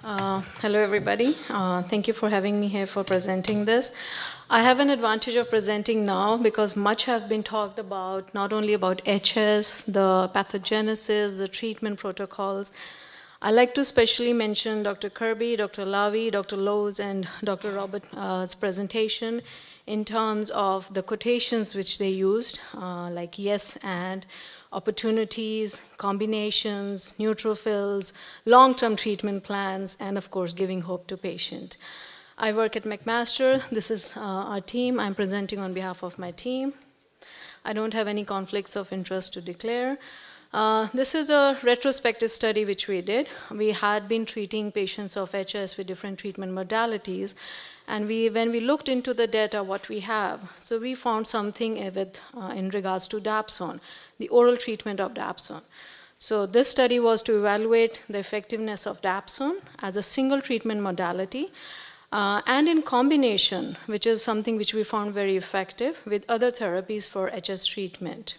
Hello, everybody. Thank you for having me here for presenting this. I have an advantage of presenting now because much has been talked about, not only about HS, the pathogenesis, the treatment protocols. I like to specially mention Dr. Kirby, Dr. Lavi, Dr. Lowe's, and Dr. Robert's presentation in terms of the quotations which they used, like yes and, opportunities, combinations, neutrophils, long-term treatment plans, and of course, giving hope to patient. I work at McMaster. This is our team. I'm presenting on behalf of my team. I don't have any conflicts of interest to declare. This is a retrospective study which we did. We had been treating patients of HS with different treatment modalities, and when we looked into the data, what we have, so we found something in regards to Dapsone, the oral treatment of Dapsone. So this study was to evaluate the effectiveness of Dapsone as a single treatment modality and in combination, which is something which we found very effective with other therapies for HS treatment.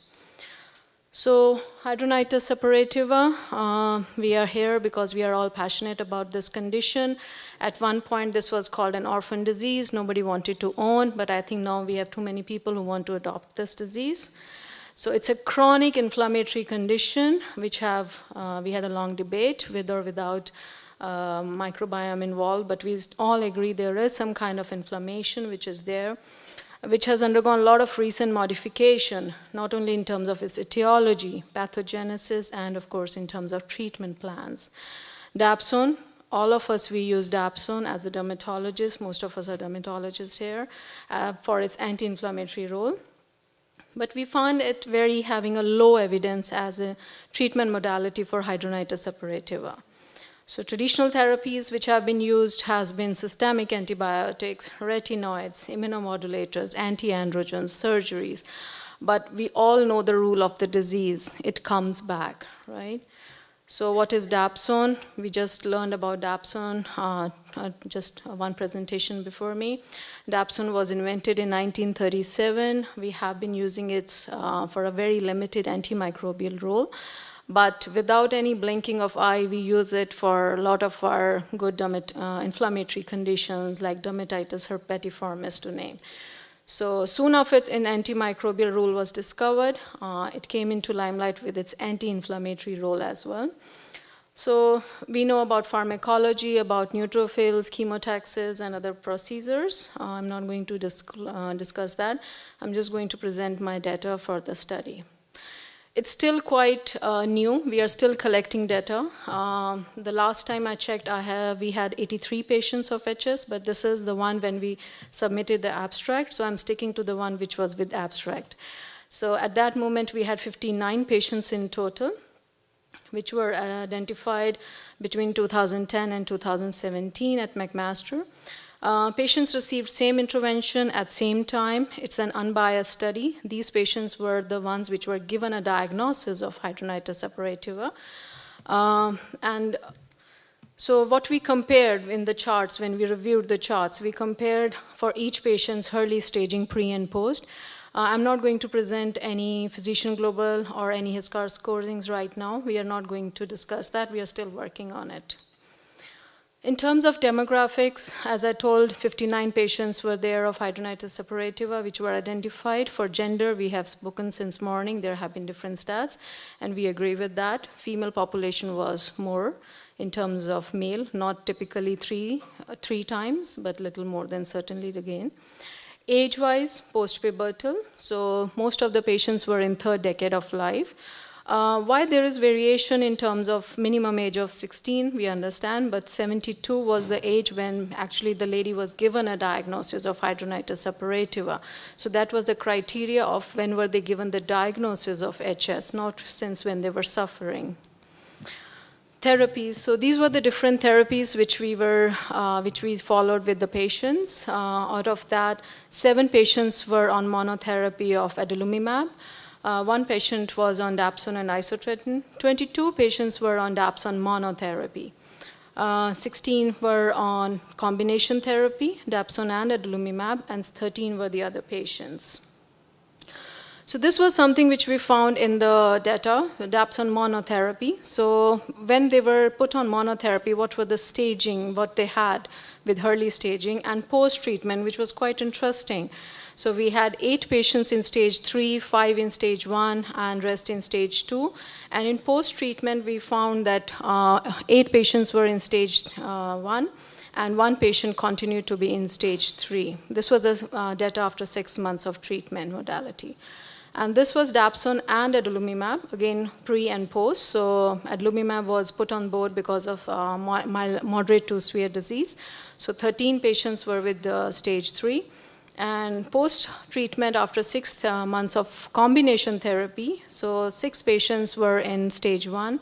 So hidradenitis suppurativa, we are here because we are all passionate about this condition. At one point, this was called an orphan disease. Nobody wanted to own, but I think now we have too many people who want to adopt this disease. So it's a chronic inflammatory condition, which we had a long debate with or without microbiome involved, but we all agree there is some kind of inflammation which is there, which has undergone a lot of recent modification, not only in terms of its etiology, pathogenesis, and of course in terms of treatment plans. Dapsone, all of us, we use Dapsone as a dermatologist. Most of us are dermatologists here for its anti-inflammatory role. But we found it having a low evidence as a treatment modality for hidradenitis suppurativa. So traditional therapies which have been used has been systemic antibiotics, retinoids, immunomodulators, anti-androgens, surgeries. But we all know the rule of the disease. It comes back, right? So what is Dapsone? We just learned about Dapsone, just one presentation before me. Dapsone was invented in 1937. We have been using it for a very limited antimicrobial role. But without any blinking of eye, we use it for a lot of our good inflammatory conditions like dermatitis herpetiformis to name. So soon after an antimicrobial role was discovered, it came into limelight with its anti-inflammatory role as well. So we know about pharmacology, about neutrophils, chemotaxis, and other procedures. I'm not going to discuss that. I'm just going to present my data for the study. It's still quite new. We are still collecting data. The last time I checked, we had 83 patients of HS, but this is the one when we submitted the abstract, so I'm sticking to the one which was with abstract. So at that moment, we had 59 patients in total, which were identified between 2010 and 2017 at McMaster. Patients received same intervention at same time. It's an unbiased study. These patients were the ones which were given a diagnosis of hidradenitis suppurativa. And so what we compared in the charts, when we reviewed the charts, we compared for each patient's early staging pre and post. I'm not going to present any physician global or any HiSCR scorings right now. We are not going to discuss that. We are still working on it. In terms of demographics, as I told, 59 patients were there of hidradenitis suppurativa, which were identified. For gender, we have spoken since morning. There have been different stats, and we agree with that. Female population was more in terms of male, not typically three times, but little more than certainly again. Age-wise, post-pubertal, so most of the patients were in third decade of life. Why there is variation in terms of minimum age of 16, we understand, but 72 was the age when actually the lady was given a diagnosis of hidradenitis suppurativa. So that was the criteria of when were they given the diagnosis of HS, not since when they were suffering. Therapies. So these were the different therapies which we followed with the patients. Out of that, 7 patients were on monotherapy of adalimumab. 1 patient was on Dapsone and isotretinoin. 22 patients were on Dapsone monotherapy. 16 were on combination therapy, Dapsone and adalimumab, and 13 were the other patients. So this was something which we found in the data, the Dapsone monotherapy. So when they were put on monotherapy, what were the staging, what they had with early staging, and post-treatment, which was quite interesting. So we had 8 patients in stage 3, 5 in stage 1, and rest in stage 2. And in post-treatment, we found that 8 patients were in stage 1, and 1 patient continued to be in stage 3. This was data after 6 months of treatment modality. And this was Dapsone and adalimumab, again, pre and post. So adalimumab was put on board because of moderate to severe disease. So 13 patients were with stage 3. And post-treatment after 6 months of combination therapy, so 6 patients were in stage 1,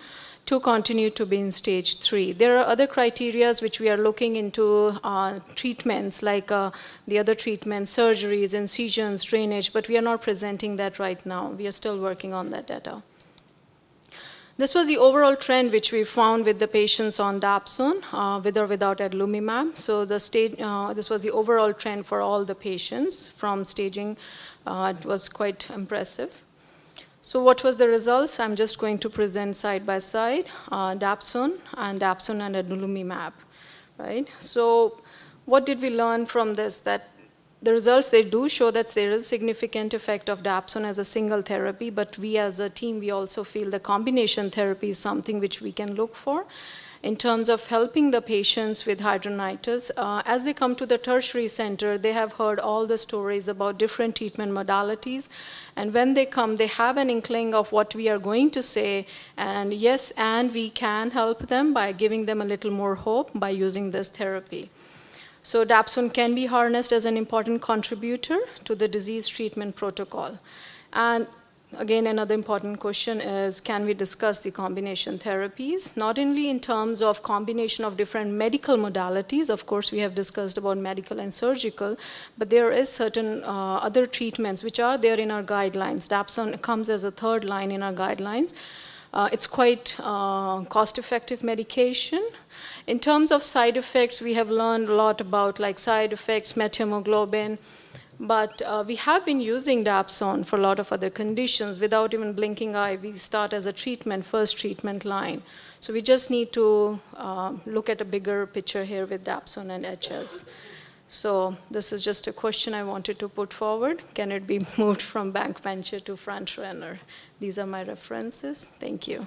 2 continue to be in stage 3. There are other criteria which we are looking into treatments, like the other treatments, surgeries, incisions, drainage, but we are not presenting that right now. We are still working on that data. This was the overall trend which we found with the patients on Dapsone, with or without adalimumab. So this was the overall trend for all the patients from staging. It was quite impressive. So what was the results? I'm just going to present side by side, Dapsone and adalimumab, right? So what did we learn from this? That the results, they do show that there is significant effect of Dapsone as a single therapy, but we as a team, we also feel the combination therapy is something which we can look for in terms of helping the patients with hidradenitis. As they come to the tertiary center, they have heard all the stories about different treatment modalities. And when they come, they have an inkling of what we are going to say. And yes, and we can help them by giving them a little more hope by using this therapy. So Dapsone can be harnessed as an important contributor to the disease treatment protocol. And again, another important question is, can we discuss the combination therapies? Not only in terms of combination of different medical modalities, of course we have discussed about medical and surgical, but there is certain other treatments which are there in our guidelines. Dapsone comes as a third line in our guidelines. It's quite cost-effective medication. In terms of side effects, we have learned a lot about like side effects, methemoglobin, but we have been using Dapsone for a lot of other conditions without even blinking eye. We start as a treatment, first treatment line. So we just need to look at a bigger picture here with Dapsone and HS. So this is just a question I wanted to put forward. Can it be moved from backbencher to front runner? These are my references. Thank you.